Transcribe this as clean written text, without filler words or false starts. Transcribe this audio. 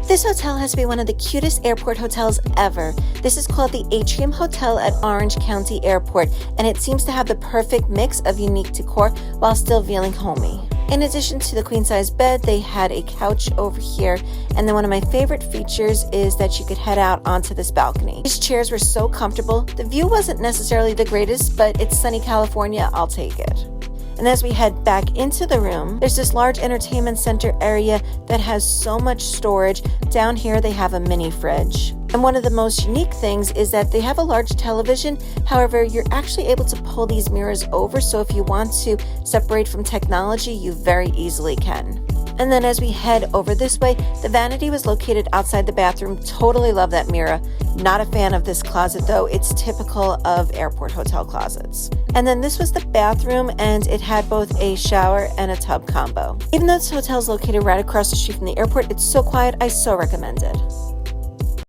This hotel has to be one of the cutest airport hotels ever. This is called the Atrium Hotel at Orange County Airport, and it seems to have the perfect mix of unique decor while still feeling homey. In addition to the queen-size bed, they had a couch over here, and then one of my favorite features is that you could head out onto this balcony. These chairs were so comfortable. The view wasn't necessarily the greatest, but it's sunny California, I'll take it. And as we head back into the room, there's this large entertainment center area that has so much storage. Down here, they have a mini fridge. And one of the most unique things is that they have a large television. However, you're actually able to pull these mirrors over, so if you want to separate from technology, you very easily can. And then as we head over this way, the vanity was located outside the bathroom. Totally love that mirror. Not a fan of this closet though. It's typical of airport hotel closets. And then this was the bathroom, and it had both a shower and a tub combo. Even though this hotel is located right across the street from the airport, it's so quiet, I so recommend it.